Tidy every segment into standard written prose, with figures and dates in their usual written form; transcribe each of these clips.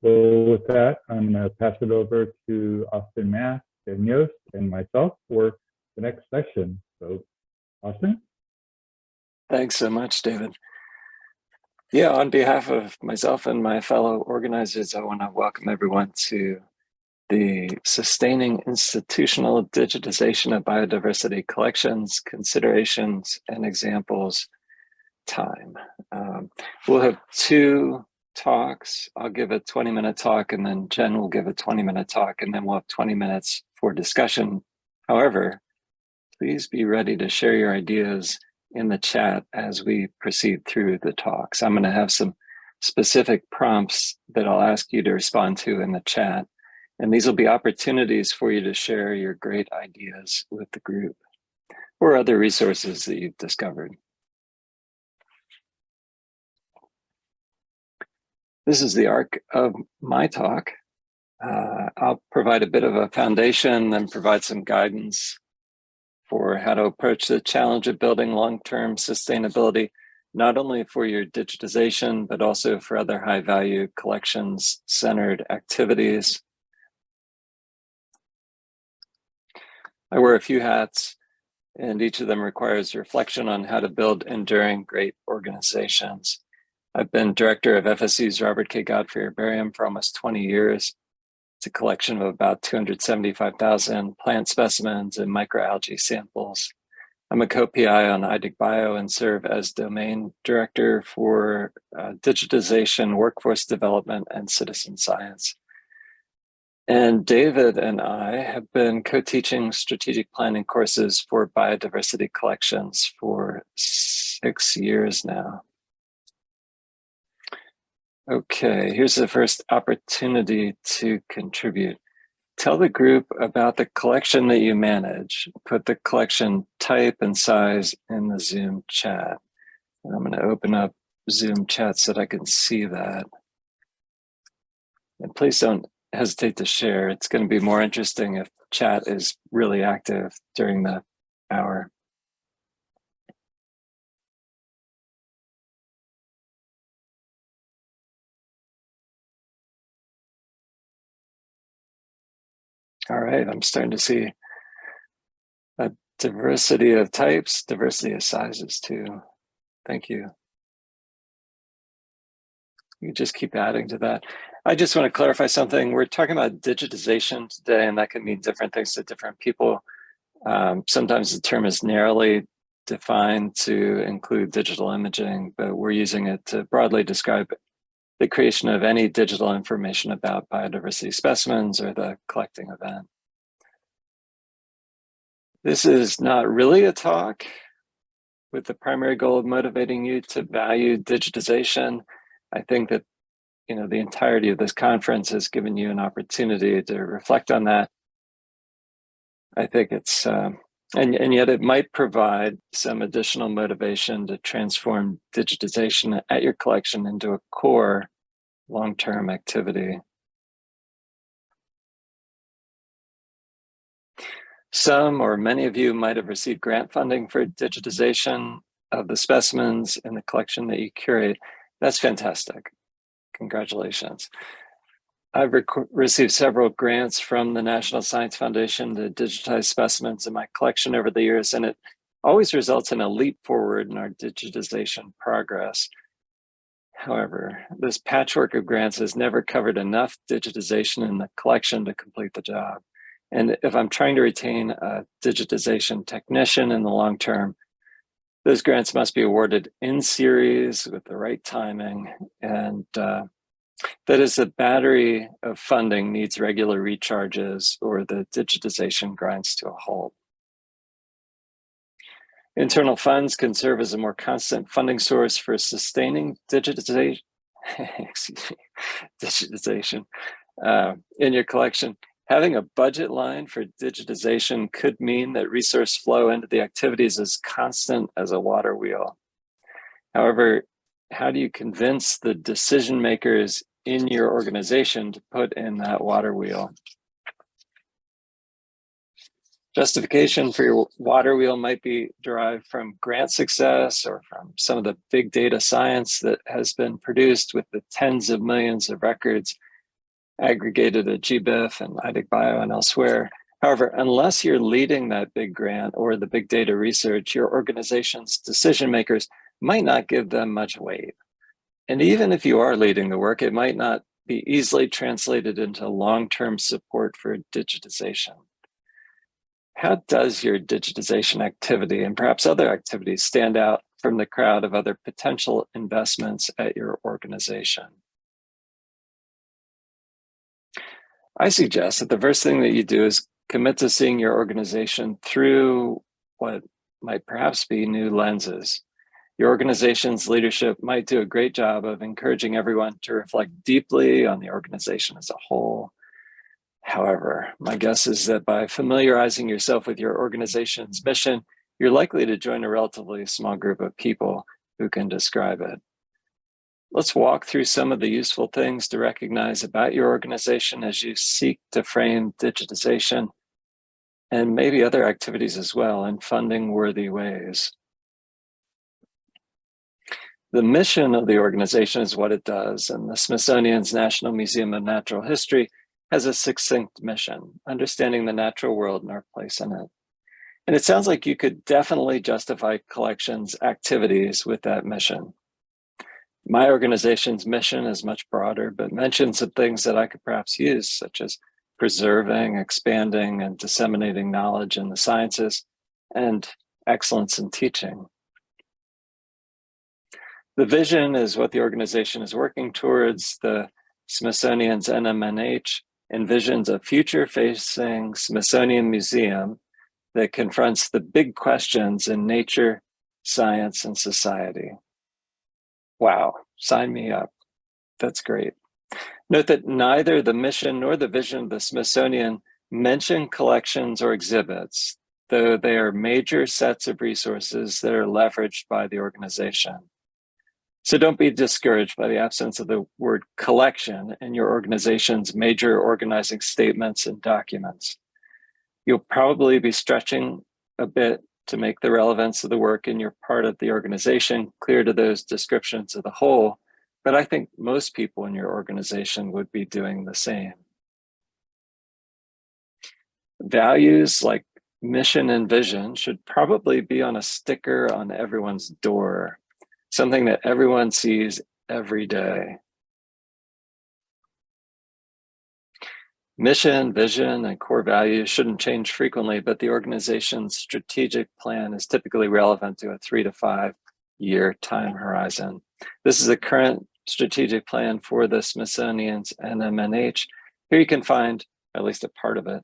So with that, I'm going to pass it over to Austin Mass and Yost and myself for the next session. So Austin? Thanks so much, David. Yeah, on behalf of myself and my fellow organizers, I want to welcome everyone to the Sustaining Institutional Digitization of Biodiversity Collections, Considerations, and Examples time. We'll have two talks. I'll give a 20-minute talk, and then Jen will give a 20-minute talk, and then we'll have 20 minutes for discussion. However, please be ready to share your ideas in the chat as we proceed through the talks. I'm going to have some specific prompts that I'll ask you to respond to in the chat. And these will be opportunities for you to share your great ideas with the group or other resources that you've discovered. This is the arc of my talk. I'll provide a bit of a foundation and provide some guidance for how to approach the challenge of building long-term sustainability, not only for your digitization, but also for other high-value collections-centered activities. I wear a few hats, and each of them requires reflection on how to build enduring great organizations. I've been director of FSU's Robert K. Godfrey Herbarium for almost 20 years. It's a collection of about 275,000 plant specimens and microalgae samples. I'm a co-PI on IDIC-Bio and serve as domain director for digitization, workforce development, and citizen science. And David and I have been co-teaching strategic planning courses for biodiversity collections for 6 years now. Okay, here's the first opportunity to contribute. Tell the group about the collection that you manage. Put the collection type and size in the Zoom chat. And I'm going to open up Zoom chat so that I can see that. And please don't hesitate to share. It's going to be more interesting if chat is really active during the hour. All right, I'm starting to see a diversity of types, diversity of sizes too. Thank you. You just keep adding to that. I just want to clarify something. We're talking about digitization today, and that can mean different things to different people. Sometimes the term is narrowly defined to include digital imaging, but we're using it to broadly describe the creation of any digital information about biodiversity specimens or the collecting event. This is not really a talk with the primary goal of motivating you to value digitization. I think that the entirety of this conference has given you an opportunity to reflect on that. I think it's, and yet it might provide some additional motivation to transform digitization at your collection into a core long-term activity. Some or many of you might have received grant funding for digitization of the specimens in the collection that you curate. That's fantastic. Congratulations. I've received several grants from the National Science Foundation to digitize specimens in my collection over the years, and it always results in a leap forward in our digitization progress. However, this patchwork of grants has never covered enough digitization in the collection to complete the job. And if I'm trying to retain a digitization technician in the long term, those grants must be awarded in series with the right timing. And that is, the battery of funding needs regular recharges or the digitization grinds to a halt. Internal funds can serve as a more constant funding source for sustaining digitization, digitization in your collection. Having a budget line for digitization could mean that resource flow into the activities is constant as a water wheel. However, how do you convince the decision makers in your organization to put in that water wheel? Justification for your water wheel might be derived from grant success or from some of the big data science that has been produced with the tens of millions of records aggregated at GBIF and IDIC-Bio and elsewhere. However, unless you're leading that big grant or the big data research, your organization's decision makers might not give them much weight. And even if you are leading the work, it might not be easily translated into long-term support for digitization. How does your digitization activity and perhaps other activities stand out from the crowd of other potential investments at your organization? I suggest that the first thing that you do is commit to seeing your organization through what might perhaps be new lenses. Your organization's leadership might do a great job of encouraging everyone to reflect deeply on the organization as a whole. However, my guess is that by familiarizing yourself with your organization's mission, you're likely to join a relatively small group of people who can describe it. Let's walk through some of the useful things to recognize about your organization as you seek to frame digitization and maybe other activities as well in funding-worthy ways. The mission of the organization is what it does, and the Smithsonian's National Museum of Natural History has a succinct mission, understanding the natural world and our place in it. And it sounds like you could definitely justify collections activities with that mission. My organization's mission is much broader, but mentions some things that I could perhaps use, such as preserving, expanding, and disseminating knowledge in the sciences, and excellence in teaching. The vision is what the organization is working towards. The Smithsonian's NMNH envisions a future-facing Smithsonian museum that confronts the big questions in nature, science, and society. Wow, sign me up. That's great. Note that neither the mission nor the vision of the Smithsonian mention collections or exhibits, though they are major sets of resources that are leveraged by the organization. So don't be discouraged by the absence of the word collection in your organization's major organizing statements and documents. You'll probably be stretching a bit to make the relevance of the work in your part of the organization clear to those descriptions of the whole, but I think most people in your organization would be doing the same. Values like mission and vision should probably be on a sticker on everyone's door, something that everyone sees every day. Mission, vision, and core values shouldn't change frequently, but the organization's strategic plan is typically relevant to a 3 to 5 year time horizon. This is a current strategic plan for the Smithsonian's NMNH. Here you can find, at least a part of it,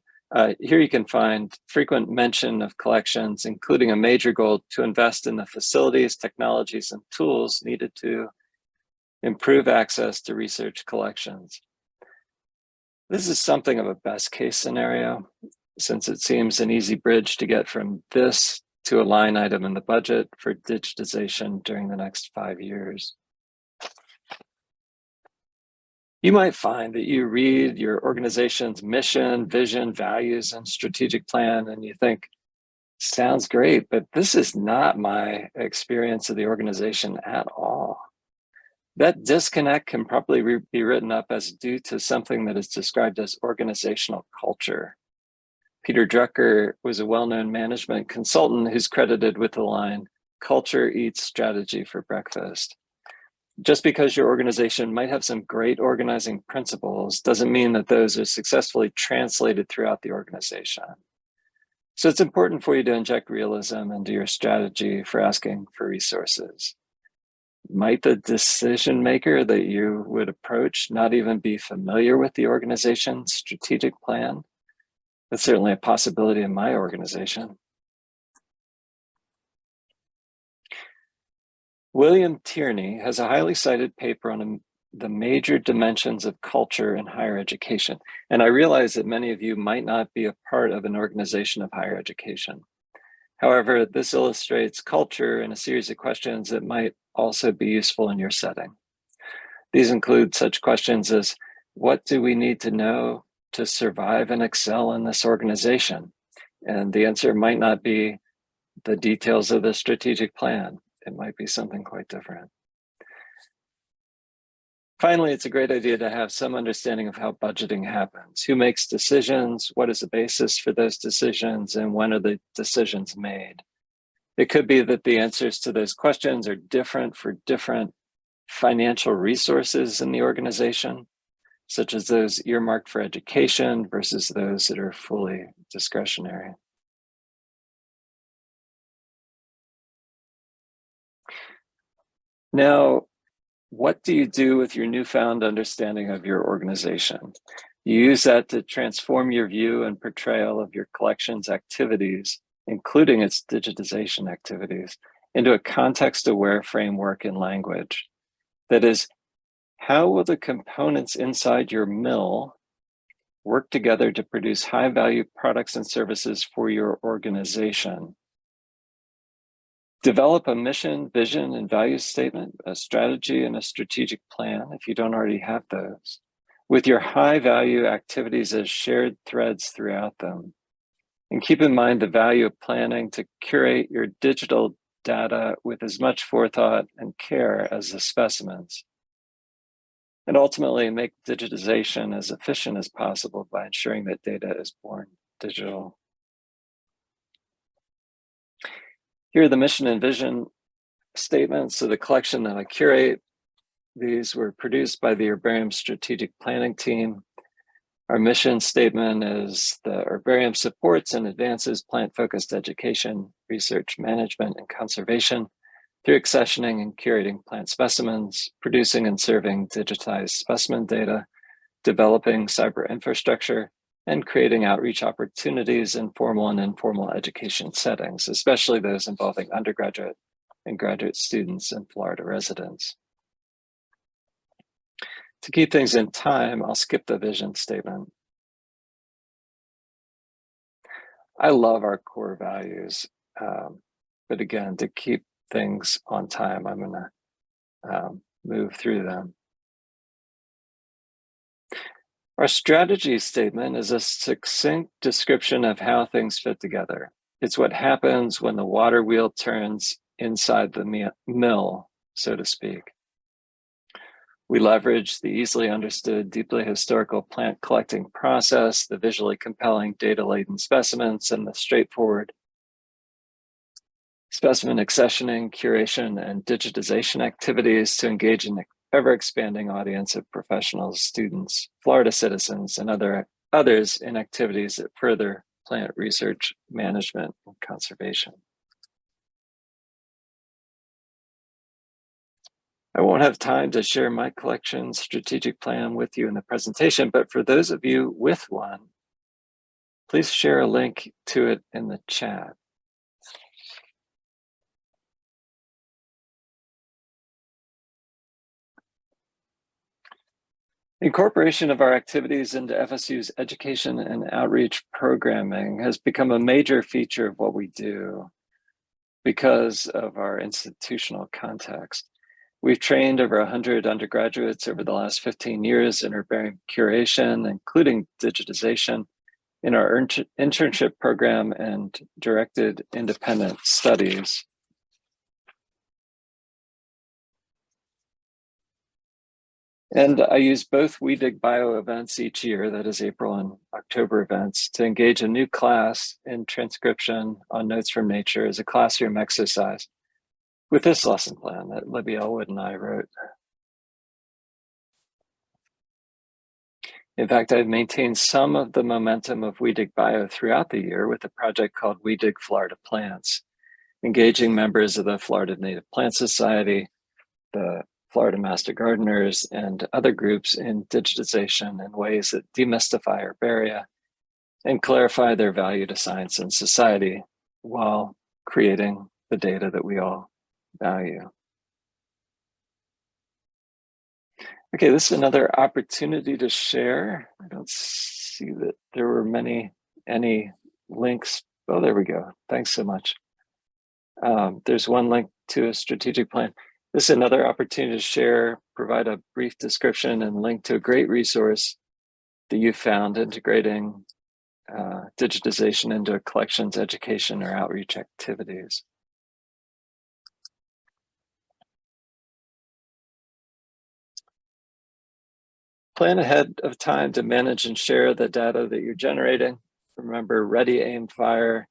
here you can find frequent mention of collections, including a major goal to invest in the facilities, technologies, and tools needed to improve access to research collections. This is something of a best case scenario, since it seems an easy bridge to get from this to a line item in the budget for digitization during the next 5 years. You might find that you read your organization's mission, vision, values, and strategic plan, and you think, sounds great, but this is not my experience of the organization at all. That disconnect can probably be written up as due to something that is described as organizational culture. Peter Drucker was a well-known management consultant who's credited with the line, "Culture eats strategy for breakfast." Just because your organization might have some great organizing principles doesn't mean that those are successfully translated throughout the organization. So it's important for you to inject realism into your strategy for asking for resources. Might the decision maker that you would approach not even be familiar with the organization's strategic plan? That's certainly a possibility in my organization. William Tierney has a highly cited paper on the major dimensions of culture in higher education. And I realize that many of you might not be a part of an organization of higher education. However, this illustrates culture in a series of questions that might also be useful in your setting. These include such questions as, what do we need to know to survive and excel in this organization? And the answer might not be the details of the strategic plan. It might be something quite different. Finally, it's a great idea to have some understanding of how budgeting happens. Who makes decisions? What is the basis for those decisions? And when are the decisions made? It could be that the answers to those questions are different for different financial resources in the organization, such as those earmarked for education versus those that are fully discretionary. Now, what do you do with your newfound understanding of your organization? You use that to transform your view and portrayal of your collection's activities, including its digitization activities, into a context-aware framework and language. That is, how will the components inside your mill work together to produce high-value products and services for your organization? Develop a mission, vision, and value statement, a strategy, and a strategic plan, if you don't already have those, with your high-value activities as shared threads throughout them. And keep in mind the value of planning to curate your digital data with as much forethought and care as the specimens. And ultimately, make digitization as efficient as possible by ensuring that data is born digital. Here are the mission and vision statements of the collection that I curate. These were produced by the Herbarium Strategic Planning Team. Our mission statement is the Herbarium supports and advances plant-focused education, research, management, and conservation through accessioning and curating plant specimens, producing and serving digitized specimen data, developing cyber infrastructure, and creating outreach opportunities in formal and informal education settings, especially those involving undergraduate and graduate students and Florida residents. To keep things in time, I'll skip the vision statement. I love our core values, but again, to keep things on time, I'm gonna move through them. Our strategy statement is a succinct description of how things fit together. It's what happens when the water wheel turns inside the mill, so to speak. We leverage the easily understood, deeply historical plant collecting process, the visually compelling data-laden specimens, and the straightforward specimen accessioning, curation, and digitization activities to engage an ever-expanding audience of professionals, students, Florida citizens, and others in activities that further plant research, management, and conservation. I won't have time to share my collection strategic plan with you in the presentation, but for those of you with one, please share a link to it in the chat. Incorporation of our activities into FSU's education and outreach programming has become a major feature of what we do because of our institutional context. We've trained over 100 undergraduates over the last 15 years in herbarium curation, including digitization, in our internship program and directed independent studies. And I use both We Dig Bio events each year, that is April and October events, to engage a new class in transcription on notes from nature as a classroom exercise with this lesson plan that Libby Elwood and I wrote. In fact, I've maintained some of the momentum of We Dig Bio throughout the year with a project called We Dig Florida Plants, engaging members of the Florida Native Plant Society, the Florida Master Gardeners, and other groups in digitization in ways that demystify herbaria and clarify their value to science and society while creating the data that we all value. Okay, this is another opportunity to share. I don't see that there were any links. Oh, there we go. Thanks so much. There's one link to a strategic plan. This is another opportunity to share, provide a brief description and link to a great resource that you found integrating digitization into a collections, education, or outreach activities. Plan ahead of time to manage and share the data that you're generating. Remember, ready, aim, fire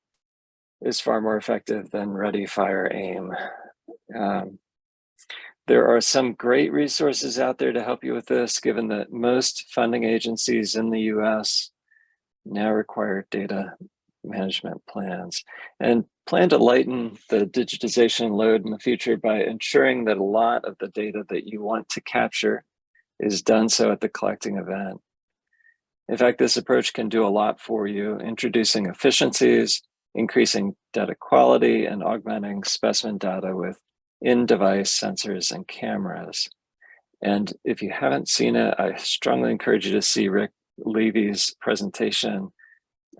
is far more effective than ready, fire, aim. There are some great resources out there to help you with this, given that most funding agencies in the US now require data management plans, and plan to lighten the digitization load in the future by ensuring that a lot of the data that you want to capture is done so at the collecting event. In fact, this approach can do a lot for you, introducing efficiencies, increasing data quality, and augmenting specimen data with in-device sensors and cameras. And if you haven't seen it, I strongly encourage you to see Rick Levy's presentation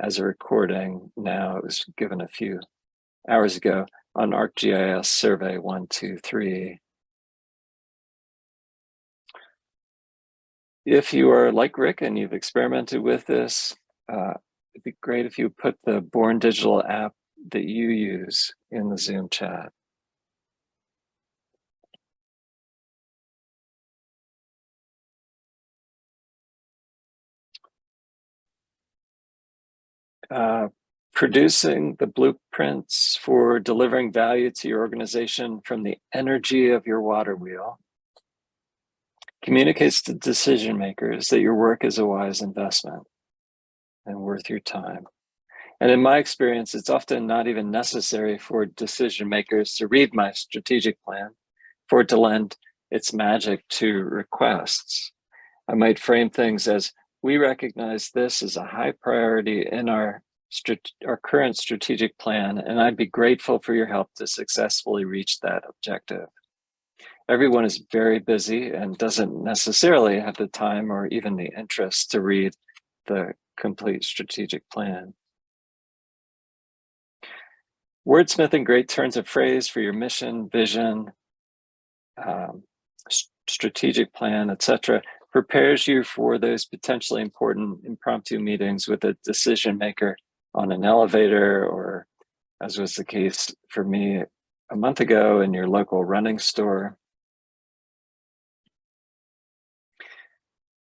as a recording now. It was given a few hours ago on ArcGIS Survey 123. If you are like Rick and you've experimented with this, it'd be great if you put the Born Digital app that you use in the Zoom chat. Producing the blueprints for delivering value to your organization from the energy of your water wheel communicates to decision makers that your work is a wise investment and worth your time. And in my experience, it's often not even necessary for decision makers to read my strategic plan for it to lend its magic to requests. I might frame things as, we recognize this as a high priority in our current strategic plan, and I'd be grateful for your help to successfully reach that objective. Everyone is very busy and doesn't necessarily have the time or even the interest to read the complete strategic plan. Wordsmithing great turns of phrase for your mission, vision, strategic plan, etc., prepares you for those potentially important impromptu meetings with a decision maker on an elevator, or as was the case for me a month ago, in your local running store.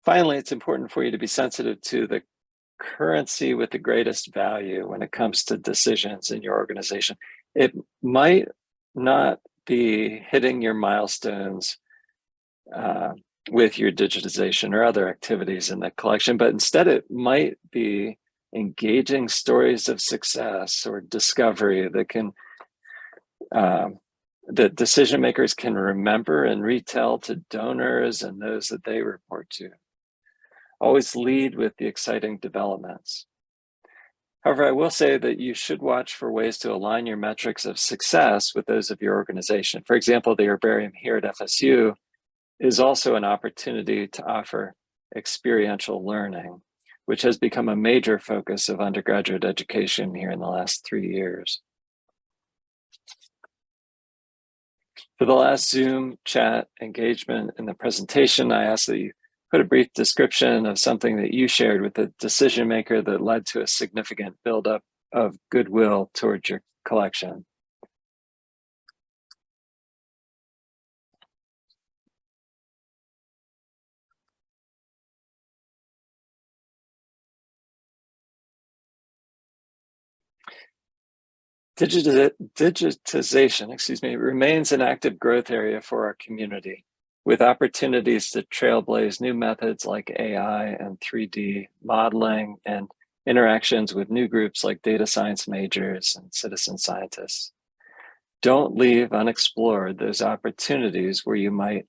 Finally, it's important for you to be sensitive to the currency with the greatest value when it comes to decisions in your organization. It might not be hitting your milestones with your digitization or other activities in the collection, but instead it might be engaging stories of success or discovery that can that decision makers can remember and retell to donors and those that they report to. Always lead with the exciting developments. However, I will say that you should watch for ways to align your metrics of success with those of your organization. For example, the herbarium here at FSU is also an opportunity to offer experiential learning, which has become a major focus of undergraduate education here in the last 3 years. For the last Zoom chat engagement in the presentation, I asked that you put a brief description of something that you shared with the decision maker that led to a significant buildup of goodwill towards your collection. Digitization, remains an active growth area for our community, with opportunities to trailblaze new methods like AI and 3D modeling, and interactions with new groups like data science majors and citizen scientists. Don't leave unexplored those opportunities where you might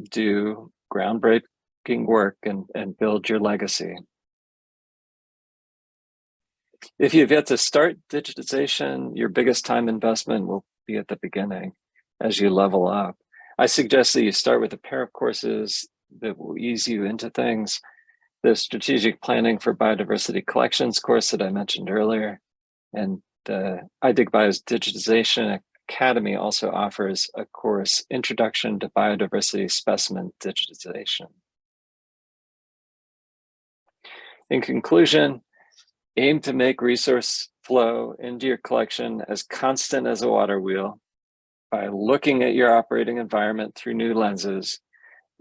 do groundbreaking work and build your legacy. If you've yet to start digitization, your biggest time investment will be at the beginning as you level up. I suggest that you start with a pair of courses that will ease you into things. The Strategic Planning for Biodiversity Collections course that I mentioned earlier, and iDigBio's Digitization Academy also offers a course, Introduction to Biodiversity Specimen Digitization. In conclusion, aim to make resource flow into your collection as constant as a water wheel by looking at your operating environment through new lenses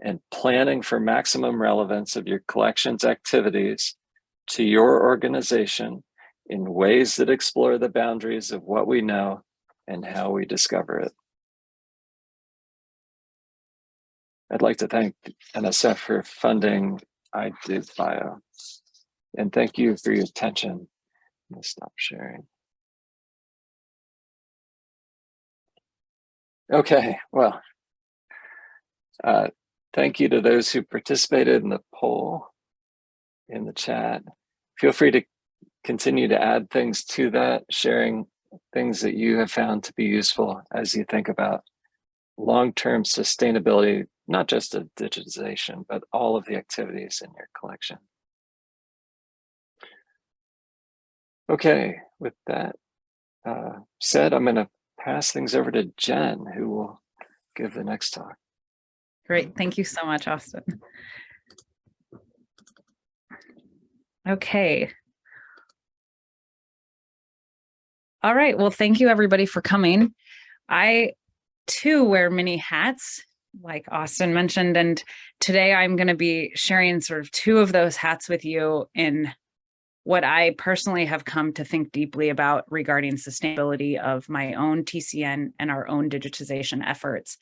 and planning for maximum relevance of your collection's activities to your organization in ways that explore the boundaries of what we know and how we discover it. I'd like to thank NSF for funding iDigBio, and thank you for your attention. I'll stop sharing. Okay, well, thank you to those who participated in the poll in the chat. Feel free to continue to add things to that, sharing things that you have found to be useful as you think about long-term sustainability, not just of digitization, but all of the activities in your collection. Okay, with that said, I'm going to pass things over to Jen, who will give the next talk. Great, thank you so much, Austin. Okay. All right, well, thank you everybody for coming. I too wear many hats, like Austin mentioned, and today I'm going to be sharing sort of two of those hats with you in what I personally have come to think deeply about regarding sustainability of my own TCN and our own digitization efforts.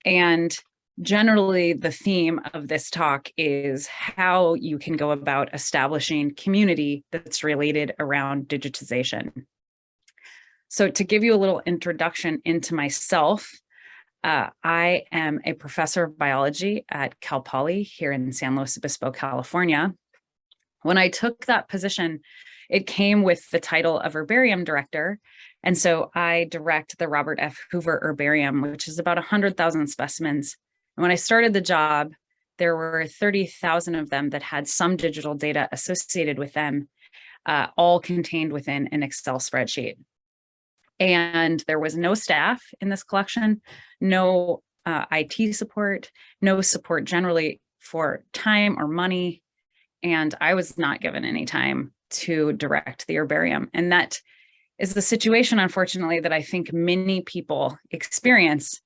And generally, the theme of this talk is how you can go about establishing community that's related around digitization. So to give you a little introduction into myself, I am a professor of biology at Cal Poly here in San Luis Obispo, California. When I took that position, it came with the title of herbarium director. And so I direct the Robert F. Hoover Herbarium, which is about 100,000 specimens. And when I started the job, there were 30,000 of them that had some digital data associated with them, all contained within an Excel spreadsheet. And there was no staff in this collection, no IT support, no support generally for time or money. And I was not given any time to direct the herbarium. And that is the situation, unfortunately, that I think many people experience.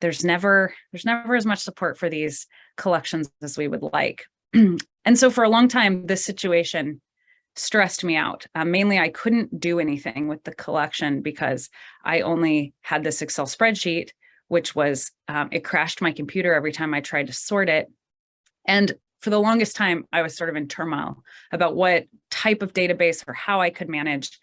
There's never as much support for these collections as we would like. And so for a long time, this situation stressed me out. Mainly, I couldn't do anything with the collection because I only had this Excel spreadsheet, which was, it crashed my computer every time I tried to sort it. And for the longest time, I was sort of in turmoil about what type of database or how I could manage.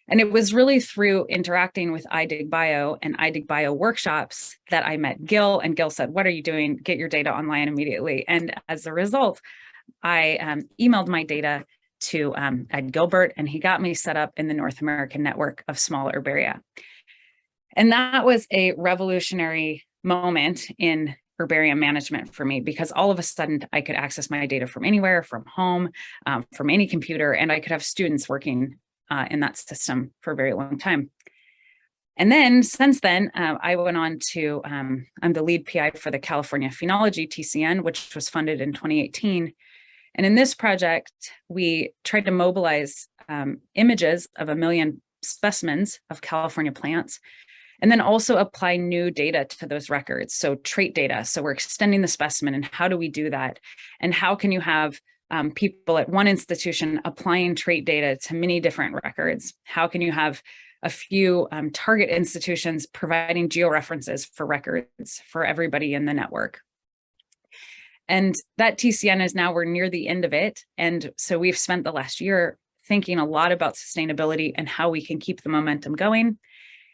And it was really through interacting with iDigBio and iDigBio workshops that I met Gil, and Gil said, "What are you doing? Get your data online immediately." And as a result, I emailed my data to Ed Gilbert, and he got me set up in the North American network of small herbaria. And that was a revolutionary moment in herbarium management for me, because all of a sudden I could access my data from anywhere, from home, from any computer, and I could have students working in that system for a very long time. And then since then, I went on to, I'm the lead PI for the California Phenology TCN, which was funded in 2018. And in this project, we tried to mobilize images of 1 million specimens of California plants, and then also apply new data to those records. So trait data. So we're extending the specimen, and how do we do that? And how can you have people at one institution applying trait data to many different records? How can you have a few target institutions providing georeferences for records for everybody in the network? And that TCN is now, we're near the end of it. And so we've spent the last year thinking a lot about sustainability and how we can keep the momentum going.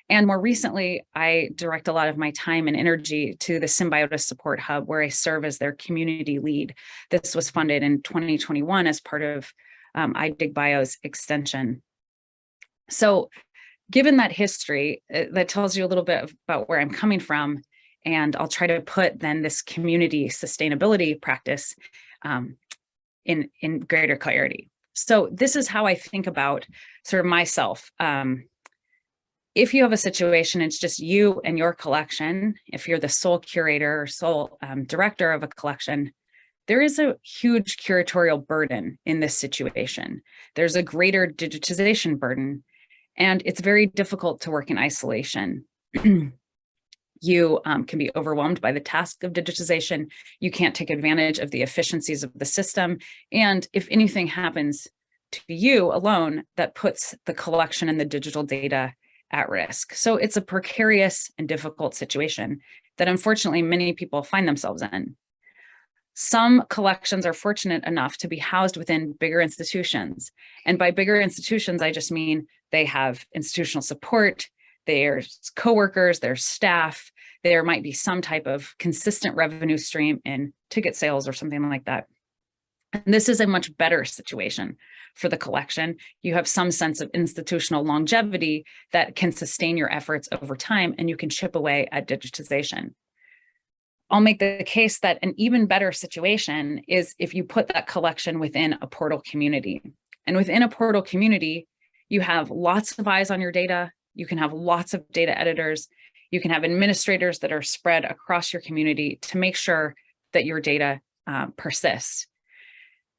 And more recently, I direct a lot of my time and energy to the Symbiotis Support Hub, where I serve as their community lead. This was funded in 2021 as part of iDigBio's extension. So given that history, that tells you a little bit about where I'm coming from. And I'll try to put then this community sustainability practice in greater clarity. So this is how I think about sort of myself. If you have a situation, it's just you and your collection. If you're the sole curator or sole director of a collection, there is a huge curatorial burden in this situation. There's a greater digitization burden, and it's very difficult to work in isolation. You can be overwhelmed by the task of digitization. You can't take advantage of the efficiencies of the system. And if anything happens to you alone, that puts the collection and the digital data at risk. So it's a precarious and difficult situation that unfortunately many people find themselves in. Some collections are fortunate enough to be housed within bigger institutions. And by bigger institutions, I just mean they have institutional support, there's coworkers, there's staff, there might be some type of consistent revenue stream in ticket sales or something like that. And this is a much better situation for the collection. You have some sense of institutional longevity that can sustain your efforts over time, and you can chip away at digitization. I'll make the case that an even better situation is if you put that collection within a portal community. And within a portal community, you have lots of eyes on your data. You can have lots of data editors. You can have administrators that are spread across your community to make sure that your data persists.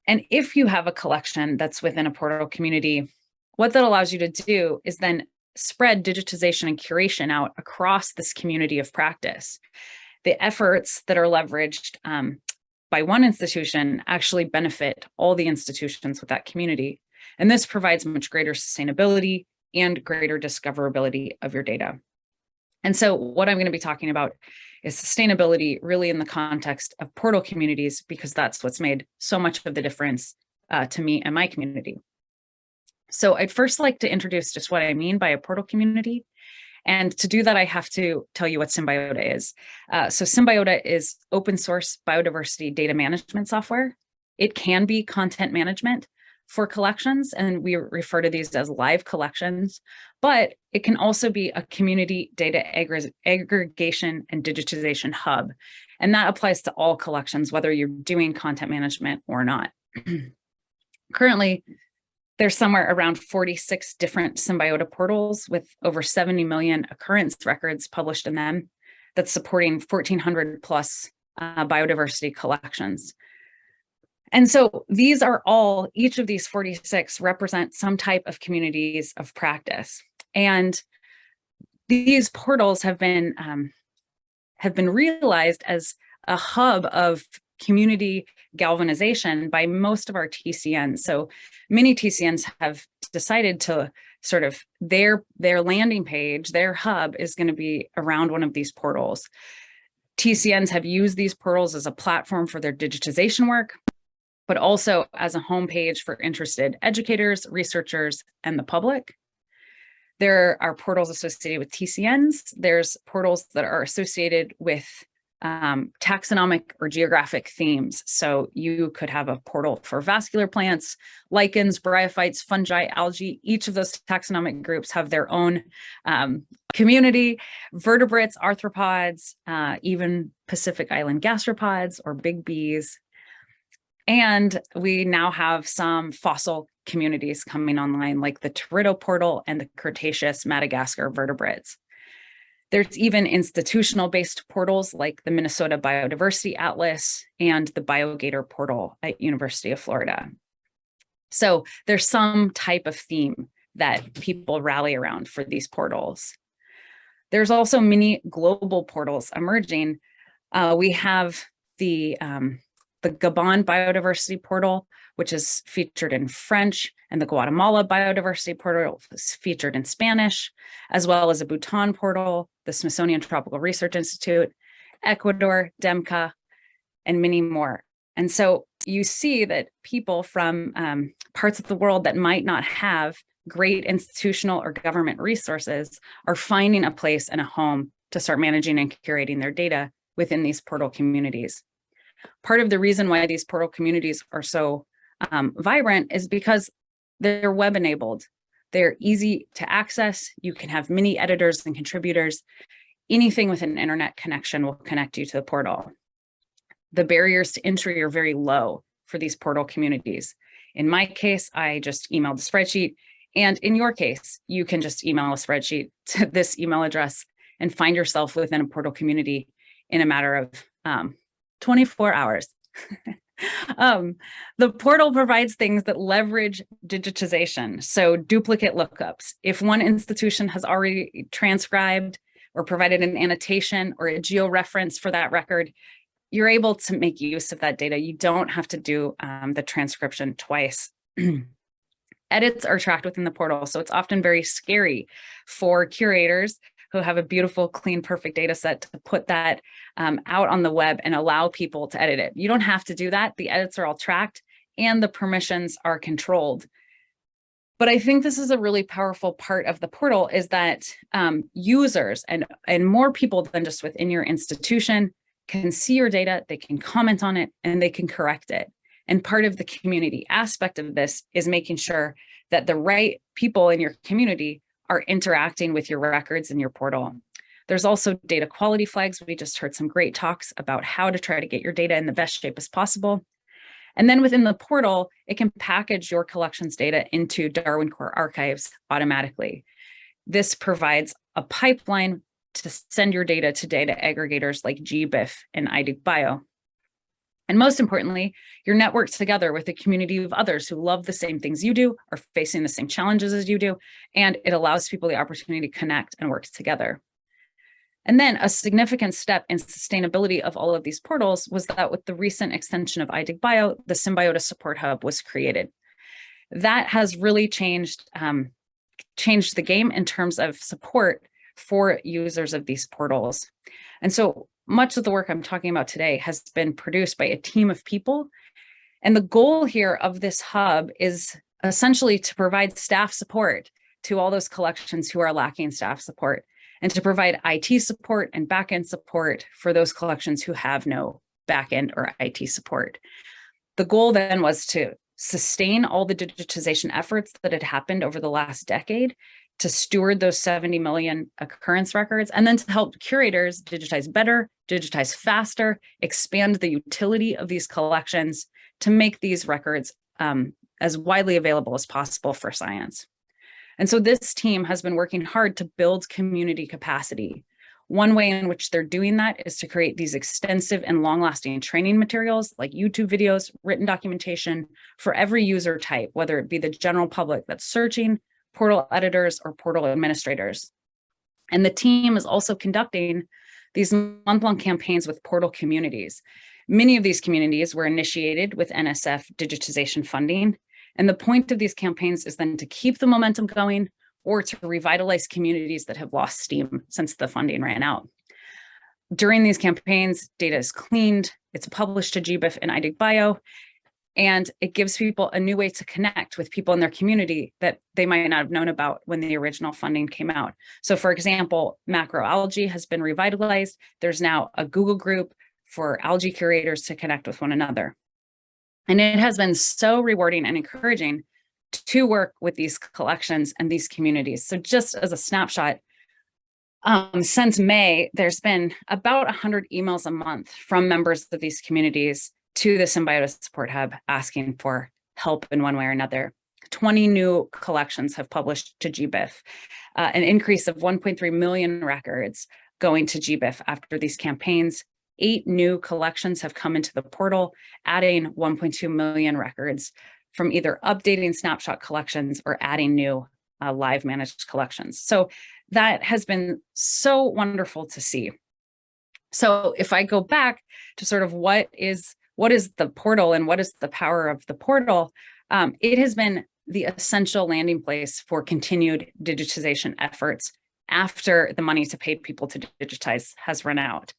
And if you have a collection that's within a portal community, what that allows you to do is then spread digitization and curation out across this community of practice. The efforts that are leveraged by one institution actually benefit all the institutions with that community. And this provides much greater sustainability and greater discoverability of your data. And so what I'm going to be talking about is sustainability really in the context of portal communities, because that's what's made so much of the difference to me and my community. So I'd first like to introduce just what I mean by a portal community. And to do that, I have to tell you what Symbiota is. So Symbiota is open source biodiversity data management software. It can be content management for collections, and we refer to these as live collections, but it can also be a community data aggregation and digitization hub. And that applies to all collections, whether you're doing content management or not. Currently, there's somewhere around 46 different Symbiota portals with over 70 million occurrence records published in them that's supporting 1,400 plus biodiversity collections. And so these are all, each of these 46 represent some type of communities of practice. And these portals have been realized as a hub of community galvanization by most of our TCNs. So many TCNs have decided to sort of their landing page, their hub is going to be around one of these portals. TCNs have used these portals as a platform for their digitization work, but also as a homepage for interested educators, researchers, and the public. There are portals associated with TCNs. There's portals that are associated with taxonomic or geographic themes. So you could have a portal for vascular plants, lichens, bryophytes, fungi, algae. Each of those taxonomic groups have their own community, vertebrates, arthropods, even Pacific Island gastropods or big bees. And we now have some fossil communities coming online, like the Teredo portal and the Cretaceous Madagascar vertebrates. There's even institutional-based portals like the Minnesota Biodiversity Atlas and the BioGator portal at University of Florida. So there's some type of theme that people rally around for these portals. There's also many global portals emerging. We have the Gabon Biodiversity Portal, which is featured in French, and the Guatemala Biodiversity Portal is featured in Spanish, as well as a Bhutan portal, the Smithsonian Tropical Research Institute, Ecuador, DEMCA, and many more. And so you see that people from parts of the world that might not have great institutional or government resources are finding a place and a home to start managing and curating their data within these portal communities. Part of the reason why these portal communities are so vibrant is because they're web enabled. They're easy to access. You can have many editors and contributors. Anything with an internet connection will connect you to the portal. The barriers to entry are very low for these portal communities. In my case, I just emailed a spreadsheet. And in your case, you can just email a spreadsheet to this email address and find yourself within a portal community in a matter of 24 hours. The portal provides things that leverage digitization. So duplicate lookups. If one institution has already transcribed or provided an annotation or a georeference for that record, you're able to make use of that data. You don't have to do the transcription twice. Edits are tracked within the portal, so it's often very scary for curators who have a beautiful, clean, perfect data set to put that out on the web and allow people to edit it. You don't have to do that. The edits are all tracked and the permissions are controlled. But I think this is a really powerful part of the portal, is that users and more people than just within your institution can see your data, they can comment on it, and they can correct it. And part of the community aspect of this is making sure that the right people in your community are interacting with your records in your portal. There's also data quality flags. We just heard some great talks about how to try to get your data in the best shape as possible. And then within the portal, it can package your collections data into Darwin Core archives automatically. This provides a pipeline to send your data to data aggregators like GBIF and iDigBio. And most importantly, you're networked together with a community of others who love the same things you do, are facing the same challenges as you do, and it allows people the opportunity to connect and work together. And then a significant step in sustainability of all of these portals was that with the recent extension of iDigBio, the Symbiotis Support Hub was created. That has really changed the game in terms of support for users of these portals. And so much of the work I'm talking about today has been produced by a team of people. And the goal here of this hub is essentially to provide staff support to all those collections who are lacking staff support, and to provide IT support and backend support for those collections who have no backend or IT support. The goal then was to sustain all the digitization efforts that had happened over the last decade, to steward those 70 million occurrence records, and then to help curators digitize better, digitize faster, expand the utility of these collections to make these records as widely available as possible for science. And so this team has been working hard to build community capacity. One way in which they're doing that is to create these extensive and long-lasting training materials like YouTube videos, written documentation for every user type, whether it be the general public that's searching, portal editors, or portal administrators. And the team is also conducting these month-long campaigns with portal communities. Many of these communities were initiated with NSF digitization funding. And the point of these campaigns is then to keep the momentum going or to revitalize communities that have lost steam since the funding ran out. During these campaigns, data is cleaned, it's published to GBIF and iDigBio, and it gives people a new way to connect with people in their community that they might not have known about when the original funding came out. So for example, macroalgae has been revitalized. There's now a Google group for algae curators to connect with one another. And it has been so rewarding and encouraging to work with these collections and these communities. So just as a snapshot, since May, there's been about 100 emails a month from members of these communities to the Symbiotis Support Hub asking for help in one way or another. 20 new collections have published to GBIF, an increase of 1.3 million records going to GBIF after these campaigns. 8 new collections have come into the portal, adding 1.2 million records from either updating snapshot collections or adding new live managed collections. So that has been so wonderful to see. So if I go back to sort of what is the portal and what is the power of the portal, it has been the essential landing place for continued digitization efforts after the money to pay people to digitize has run out.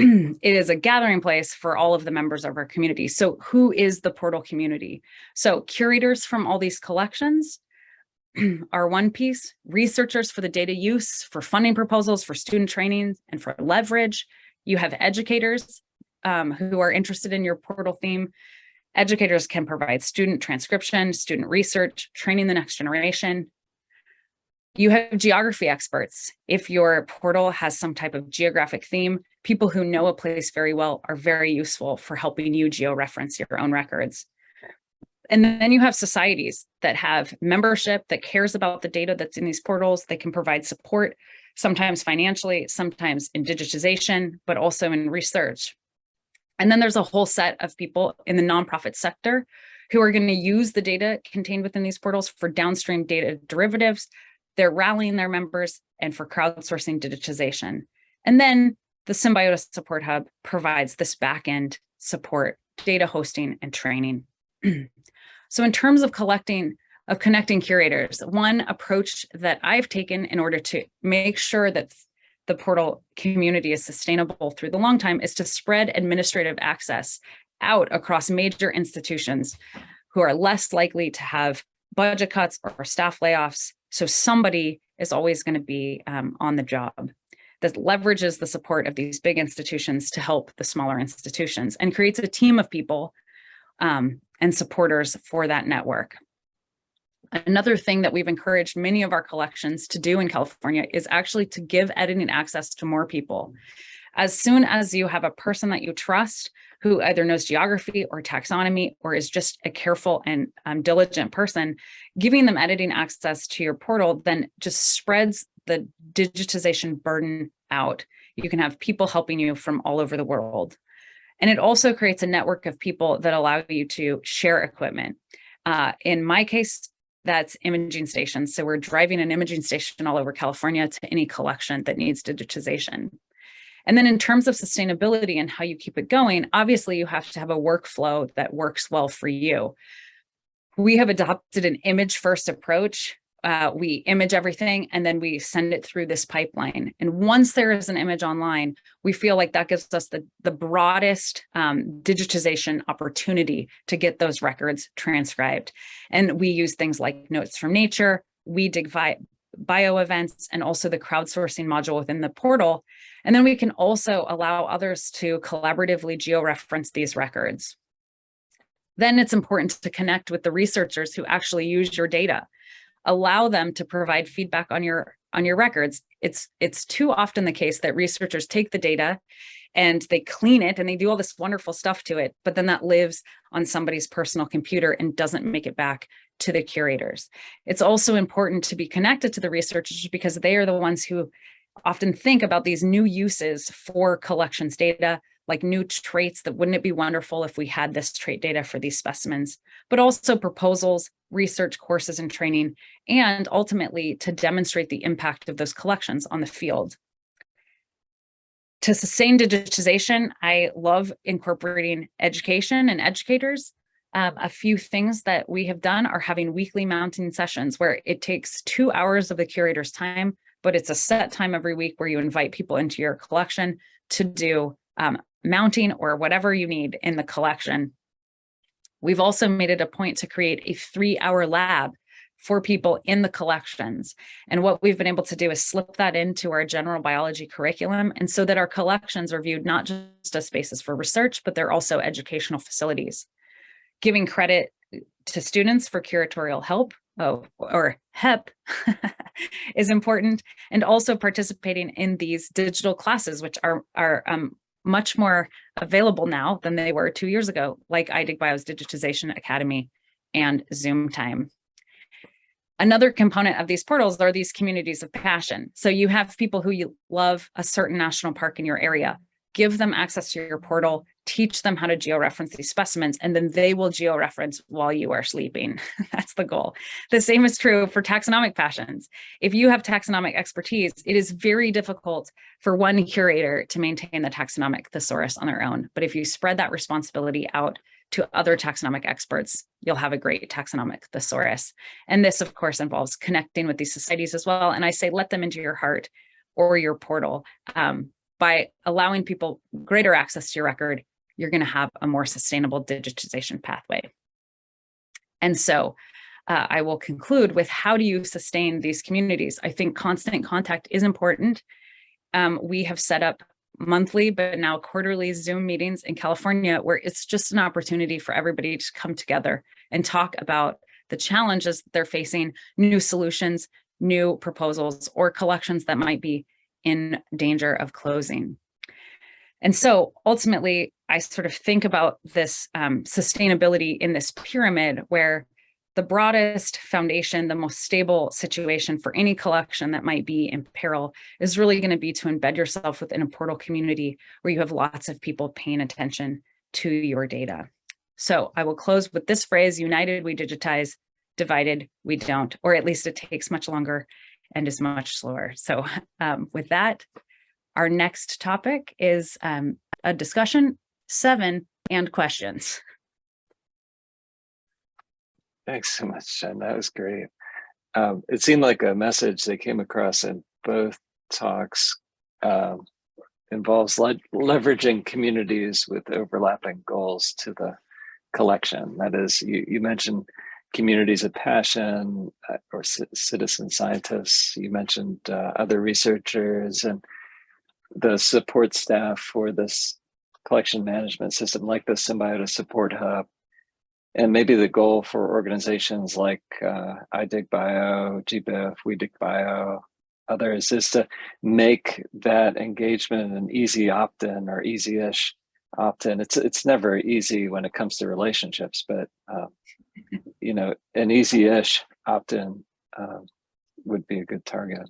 It is a gathering place for all of the members of our community. So who is the portal community? So curators from all these collections are one piece, researchers for the data use, for funding proposals, for student training, and for leverage. You have educators who are interested in your portal theme. Educators can provide student transcription, student research, training the next generation. You have geography experts. If your portal has some type of geographic theme, people who know a place very well are very useful for helping you georeference your own records. And then you have societies that have membership that cares about the data that's in these portals. They can provide support, sometimes financially, sometimes in digitization, but also in research. And then there's a whole set of people in the nonprofit sector who are going to use the data contained within these portals for downstream data derivatives, They're rallying their members and for crowdsourcing digitization. And then the Symbiotis Support Hub provides this back-end support, data hosting, and training. So in terms of connecting curators, one approach that I've taken in order to make sure that the portal community is sustainable through the long time is to spread administrative access out across major institutions who are less likely to have budget cuts or staff layoffs. So somebody is always going to be on the job. That leverages the support of these big institutions to help the smaller institutions and creates a team of people and supporters for that network. Another thing that we've encouraged many of our collections to do in California is actually to give editing access to more people. As soon as you have a person that you trust who either knows geography or taxonomy or is just a careful and diligent person, giving them editing access to your portal then just spreads the digitization burden out. You can have people helping you from all over the world. And it also creates a network of people that allow you to share equipment. In my case, that's imaging stations. So we're driving an imaging station all over California to any collection that needs digitization. And then in terms of sustainability and how you keep it going, obviously you have to have a workflow that works well for you. We have adopted an image-first approach. We image everything and then we send it through this pipeline. And once there is an image online, we feel like that gives us the broadest digitization opportunity to get those records transcribed. And we use things like Notes from Nature, we dig bio events, and also the crowdsourcing module within the portal. And then we can also allow others to collaboratively georeference these records. Then it's important to connect with the researchers who actually use your data. Allow them to provide feedback on your records. It's too often the case that researchers take the data and they clean it and they do all this wonderful stuff to it, but then that lives on somebody's personal computer and doesn't make it back to the curators. It's also important to be connected to the researchers because they are the ones who often think about these new uses for collections data, like new traits that wouldn't it be wonderful if we had this trait data for these specimens, but also proposals, research courses and training, and ultimately to demonstrate the impact of those collections on the field. To sustain digitization, I love incorporating education and educators. A few things that we have done are having weekly mounting sessions where it takes 2 hours of the curator's time, but it's a set time every week where you invite people into your collection to do mounting or whatever you need in the collection. We've also made it a point to create a 3-hour lab for people in the collections. And what we've been able to do is slip that into our general biology curriculum. And so that our collections are viewed not just as spaces for research, but they're also educational facilities. Giving credit to students for curatorial help, or HEP, is important. And also participating in these digital classes, which are much more available now than they were 2 years ago, like iDigBio's Digitization Academy and Zoom Time. Another component of these portals are these communities of passion. So you have people who you love a certain national park in your area, give them access to your portal, teach them how to georeference these specimens, and then they will georeference while you are sleeping. That's the goal. The same is true for taxonomic passions. If you have taxonomic expertise, it is very difficult for one curator to maintain the taxonomic thesaurus on their own. But if you spread that responsibility out to other taxonomic experts, you'll have a great taxonomic thesaurus. And this, of course, involves connecting with these societies as well. And I say, let them into your heart or your portal. By allowing people greater access to your record, you're going to have a more sustainable digitization pathway. And so I will conclude with, how do you sustain these communities? I think constant contact is important. We have set up monthly, but now quarterly Zoom meetings in California, where it's just an opportunity for everybody to come together and talk about the challenges they're facing, new solutions, new proposals, or collections that might be in danger of closing. And so ultimately, I sort of think about this sustainability in this pyramid, where the broadest foundation, the most stable situation for any collection that might be in peril is really going to be to embed yourself within a portal community where you have lots of people paying attention to your data. So I will close with this phrase: united we digitize, divided we don't, or at least it takes much longer and is much slower. So with that, our next topic is a discussion 7 and questions. Thanks so much, Jen. That was great. It seemed like a message that came across in both talks involves leveraging communities with overlapping goals to the collection. That is, you mentioned communities of passion or citizen scientists. You mentioned other researchers and the support staff for this collection management system, like the Symbiotic Support Hub. And maybe the goal for organizations like iDigBio, GBIF, WeDigBio, others is to make that engagement an easy opt-in or easy-ish opt-in. It's never easy when it comes to relationships, but you know, an easy-ish opt-in would be a good target.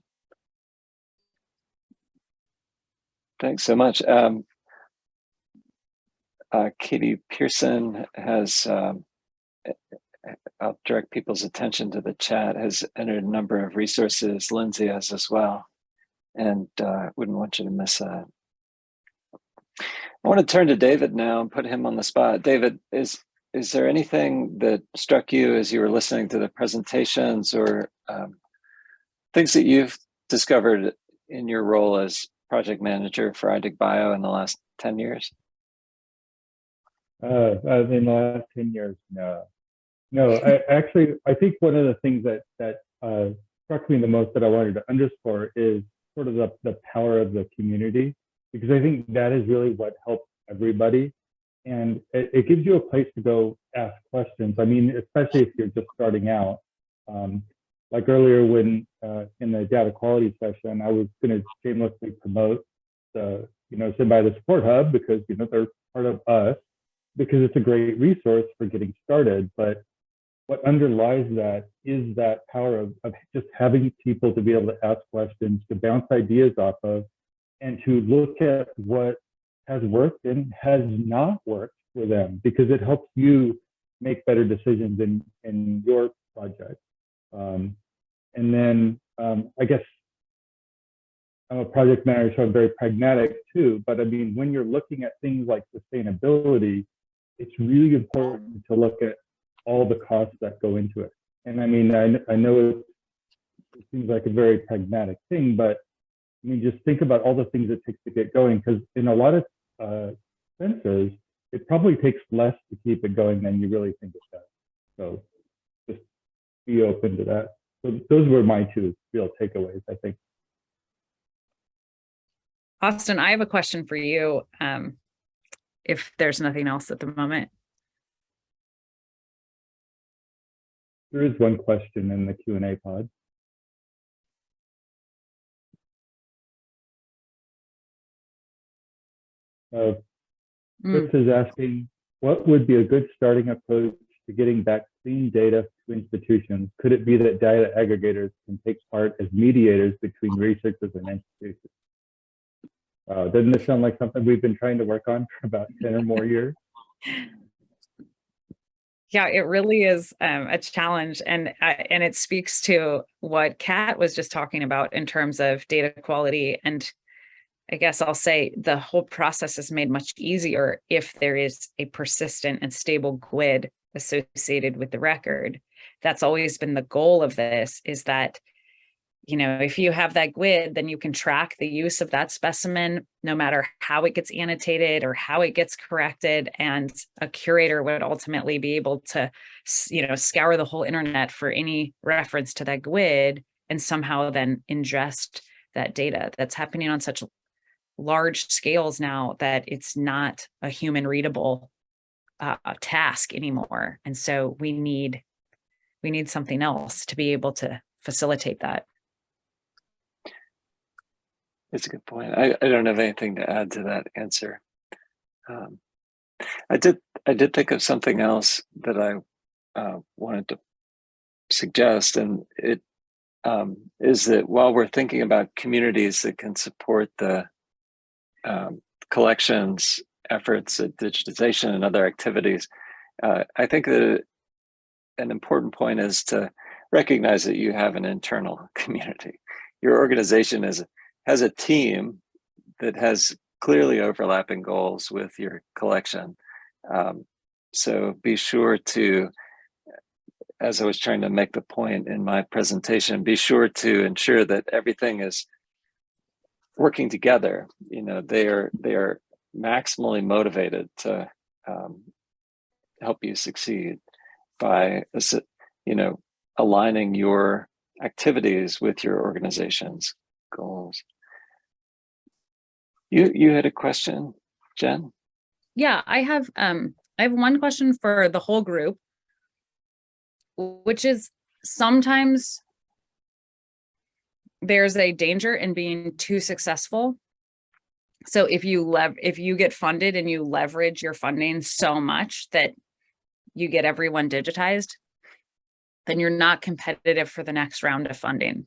Thanks so much. Katie Pearson has, I'll direct people's attention to the chat, has entered a number of resources. Lindsay has as well, and wouldn't want you to miss that. I want to turn to David now and put him on the spot. David, is there anything that struck you as you were listening to the presentations, or things that you've discovered in your role as project manager for iDigBio in the last 10 years? In the last 10 years, no. I think one of the things that struck me the most that I wanted to underscore is sort of the power of the community, because I think that is really what helps everybody. And it gives you a place to go ask questions. I mean, especially if you're just starting out. Like earlier when in the data quality session, I was going to shamelessly promote the, Symbiotic Support Hub, because, they're part of us, because it's a great resource for getting started. But what underlies that is that power of just having people to be able to ask questions, to bounce ideas off of, and to look at what has worked and has not worked for them, because it helps you make better decisions in your project. And then I guess I'm a project manager, so I'm very pragmatic too. But I mean, when you're looking at things like sustainability, it's really important to look at all the costs that go into it. And I mean, I know it seems like a very pragmatic thing, but I mean, just think about all the things it takes to get going, because in a lot of senses, it probably takes less to keep it going than you really think it does. So just be open to that. So those were my two real takeaways, I think. Austin, I have a question for you, if there's nothing else at the moment. There is one question in the Q&A pod. Chris is asking, what would be a good starting approach to getting vaccine data to institutions? Could it be that data aggregators can take part as mediators between researchers and institutions? Doesn't this sound like something we've been trying to work on for about 10 or more years? Yeah, it really is a challenge, and it speaks to what Kat was just talking about in terms of data quality. And I guess I'll say the whole process is made much easier if there is a persistent and stable GUID associated with the record. That's always been the goal of this, is that, if you have that GUID, then you can track the use of that specimen, no matter how it gets annotated or how it gets corrected. And a curator would ultimately be able to, scour the whole internet for any reference to that GUID and somehow then ingest that data. That's happening on such large scales now that it's not a human readable task anymore. And so we need something else to be able to facilitate that. It's a good point. I don't have anything to add to that answer. I did think of something else that I wanted to suggest, and it is that while we're thinking about communities that can support the collections efforts at digitization and other activities, I think that an important point is to recognize that you have an internal community. your organization has a team that has clearly overlapping goals with your collection. So be sure to, as I was trying to make the point in my presentation, be sure to ensure that everything is working together. You know, they are maximally motivated to help you succeed by, you know, aligning your activities with your organization's goals. You had a question, Jen? Yeah, I have one question for the whole group, which is sometimes there's a danger in being too successful. So if you get funded and you leverage your funding so much that you get everyone digitized, then you're not competitive for the next round of funding.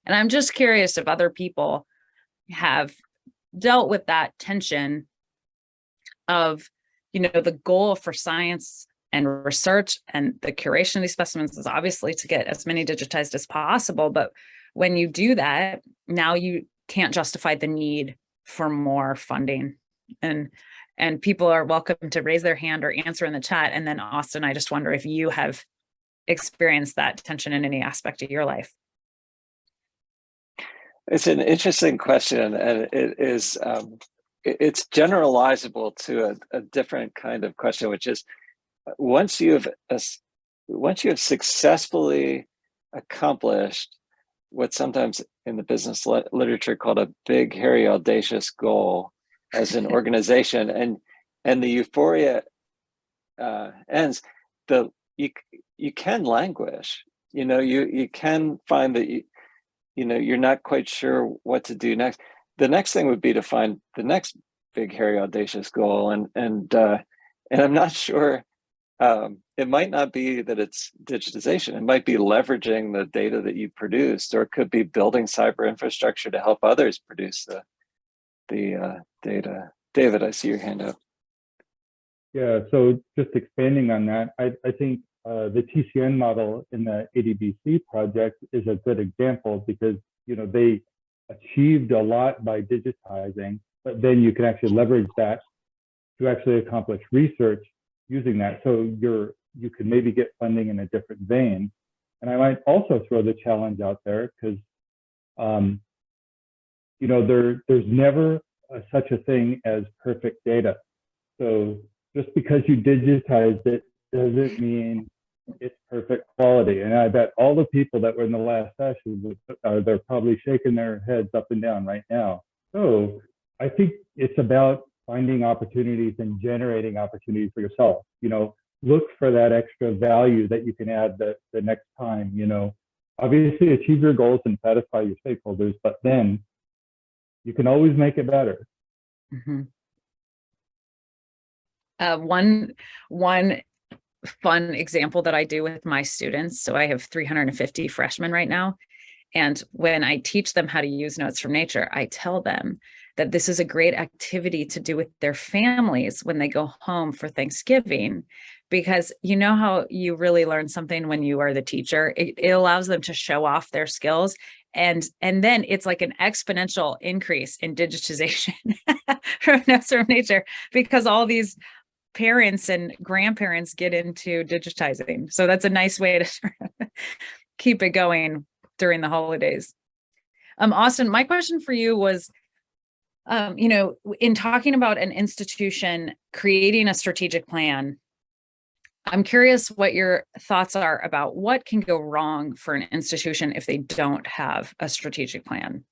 And I'm just curious if other people have dealt with that tension of, you know, the goal for science and research and the curation of these specimens is obviously to get as many digitized as possible. But when you do that, now you can't justify the need for more funding. And people are welcome to raise their hand or answer in the chat. And then Austin, I just wonder if you have experienced that tension in any aspect of your life. It's an interesting question, and it is it's generalizable to a different kind of question, which is once you have successfully accomplished what sometimes in the business literature called a big, hairy, audacious goal as an organization, and the euphoria ends, you can languish. You know, you can find that you're not quite sure what to do next. The next thing would be to find the next big, hairy, audacious goal, and I'm not sure. It might not be that it's digitization. It might be leveraging the data that you produced, or it could be building cyber infrastructure to help others produce the data. David, I see your hand up. Yeah, so just expanding on that, I think the TCN model in the ADBC project is a good example because, you know, they achieved a lot by digitizing, but then you can actually leverage that to actually accomplish research using that. So you can maybe get funding in a different vein. And I might also throw the challenge out there because, you know, there's never such a thing as perfect data. So just because you digitized it doesn't mean it's perfect quality. And I bet all the people that were in the last session, they're probably shaking their heads up and down right now. So I think it's about finding opportunities and generating opportunities for yourself. You know, look for that extra value that you can add the next time. You know, obviously achieve your goals and satisfy your stakeholders, but then you can always make it better. Mm-hmm. One fun example that I do with my students. So I have 350 freshmen right now. And when I teach them how to use Notes from Nature, I tell them that this is a great activity to do with their families when they go home for Thanksgiving, because you know how you really learn something when you are the teacher. It allows them to show off their skills. And then it's like an exponential increase in digitization from Notes from Nature, because all these parents and grandparents get into digitizing. So that's a nice way to keep it going during the holidays. Austin, my question for you was, you know, in talking about an institution creating a strategic plan, I'm curious what your thoughts are about what can go wrong for an institution if they don't have a strategic plan.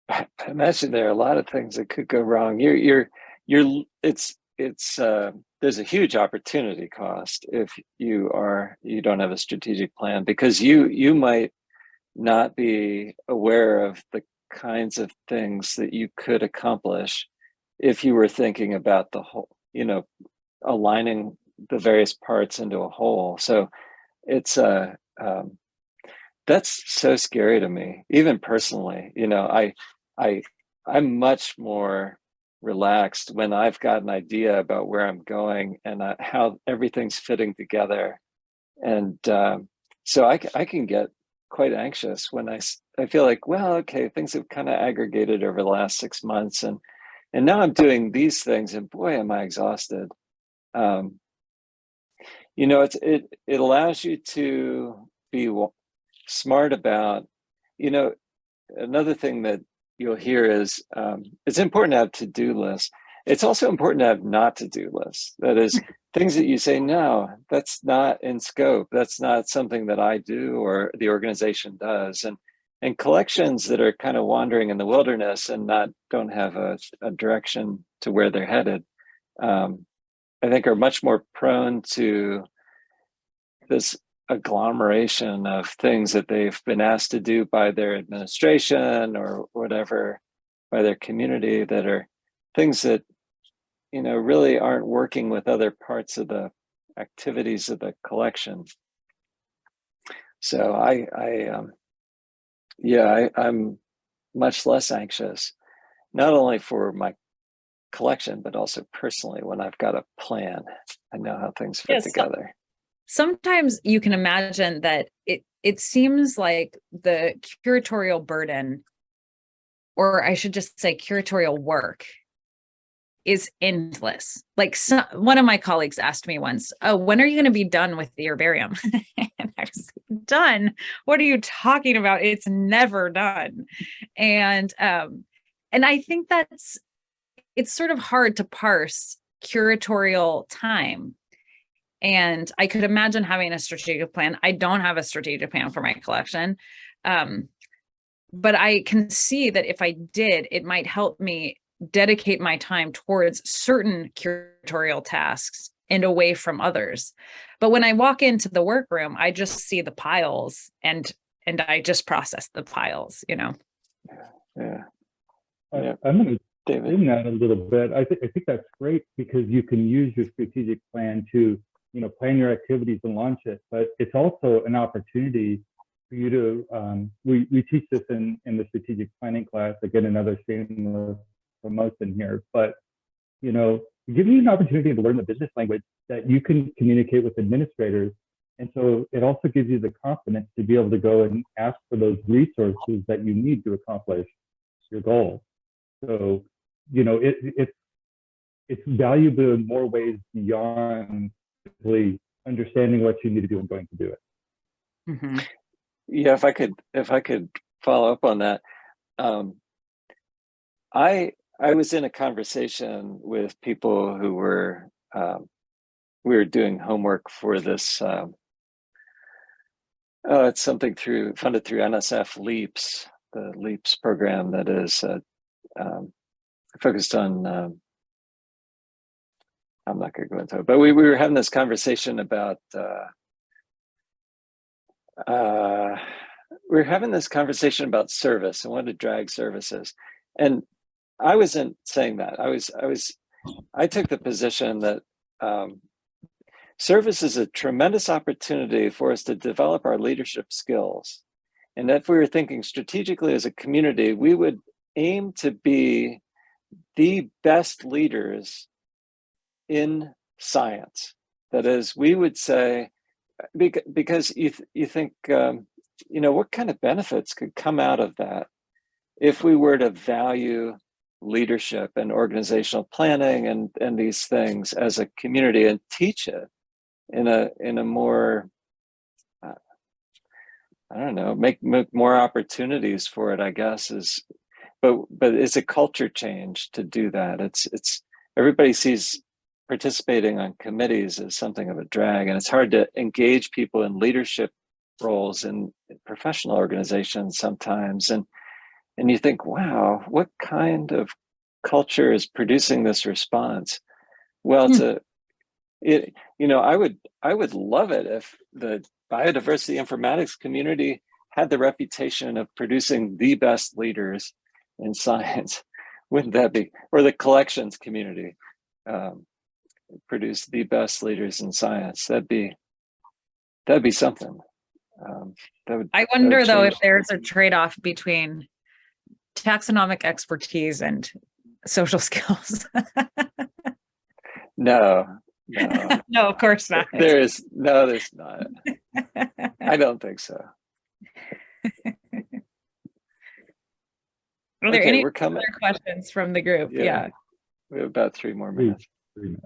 I imagine there are a lot of things that could go wrong. There's a huge opportunity cost if you don't have a strategic plan, because you might not be aware of the kinds of things that you could accomplish if you were thinking about the whole, you know, aligning the various parts into a whole. So it's that's so scary to me, even personally. You know, I'm much more relaxed when I've got an idea about where I'm going and how everything's fitting together, And so I can get quite anxious when I feel like, well, okay, things have kind of aggregated over the last 6 months, and now I'm doing these things, and boy, am I exhausted. You know, it allows you to be smart about, you know, another thing that you'll hear is it's important to have to-do lists. It's also important to have not to-do lists. That is, things that you say, no, that's not in scope. That's not something that I do or the organization does. And collections that are kind of wandering in the wilderness and don't have a direction to where they're headed, I think are much more prone to this agglomeration of things that they've been asked to do by their administration or whatever, by their community, that are things that, you know, really aren't working with other parts of the activities of the collection. So I'm much less anxious, not only for my collection, but also personally when I've got a plan. I know how things fit together. Sometimes you can imagine that it seems like the curatorial burden, or I should just say curatorial work, is endless. Like one of my colleagues asked me once, "Oh, when are you going to be done with the herbarium?" And I was like, "Done? What are you talking about? It's never done." And I think it's sort of hard to parse curatorial time. And I could imagine having a strategic plan. I don't have a strategic plan for my collection. But I can see that if I did, it might help me dedicate my time towards certain curatorial tasks and away from others. But when I walk into the workroom, I just see the piles and I just process the piles, you know? Yeah. I'm going to in that a little bit. I think that's great because you can use your strategic plan to, you know, plan your activities and launch it, but it's also an opportunity for you to, we teach this in the strategic planning class. Again, another shameless promotion here, but, you know, give you an opportunity to learn the business language that you can communicate with administrators. And so it also gives you the confidence to be able to go and ask for those resources that you need to accomplish your goal. So, you know, it's valuable in more ways beyond simply understanding what you need to do and going to do it. Mm-hmm. Yeah, if I could follow up on that, I was in a conversation with people who were we were doing homework for this. It's something funded through NSF LEAPS, the LEAPS program that is focused on. I'm not going to go into it, but we were having this conversation about. We were having this conversation about service and what a drag service is, and I wasn't saying that. I took the position that service is a tremendous opportunity for us to develop our leadership skills, and if we were thinking strategically as a community, we would aim to be the best leaders in science. That is, we would say, because you think, you know, what kind of benefits could come out of that if we were to value leadership and organizational planning and these things as a community and teach it in a more, I don't know, make more opportunities for it, I guess, but it's a culture change to do that. It's everybody sees participating on committees as something of a drag, and it's hard to engage people in leadership roles in professional organizations sometimes. And you think, wow, what kind of culture is producing this response? Well, you know, I would love it if the biodiversity informatics community had the reputation of producing the best leaders in science. Wouldn't that be? Or the collections community produce the best leaders in science. That'd be something. I wonder though if there's a trade-off between taxonomic expertise and social skills. No, no, of course not. There's not. I don't think so. Are there Okay, any we're coming. other questions from the group? Yeah. We have about 3 more Three minutes. minutes.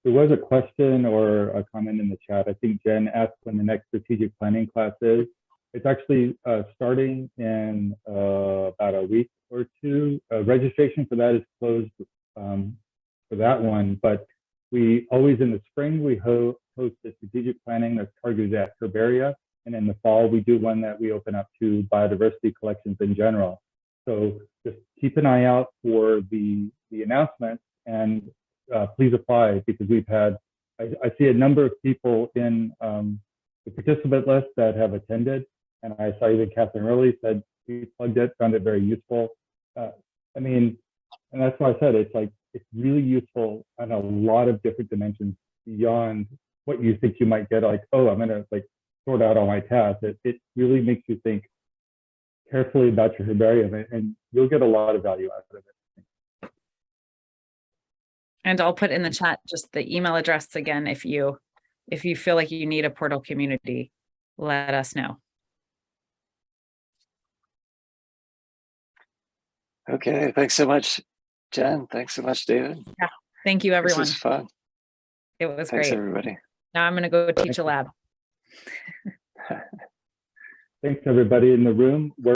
There was a question or a comment in the chat. I think Jen asked when the next strategic planning class is. It's actually starting in about a week or two. Registration for that is closed for that one, but we always in the spring, we host a strategic planning that's targeted at herbaria. And in the fall, we do one that we open up to biodiversity collections in general. So just keep an eye out for the announcements, and please apply, because we've had, I see a number of people in the participant list that have attended. And I saw even Catherine Early said she plugged it, found it very useful. I mean, and that's why I said it's like, it's really useful on a lot of different dimensions beyond what you think you might get, like, oh, I'm gonna like sort out all my tasks. It really makes you think carefully about your herbarium, and you'll get a lot of value out of it. And I'll put in the chat just the email address again. If you feel like you need a portal community, let us know. Okay, thanks so much, Jen. Thanks so much, David. Yeah, thank you, everyone. This was fun. It was Thanks, great. everybody. Now I'm going to go teach a lab. Thanks, everybody in the room.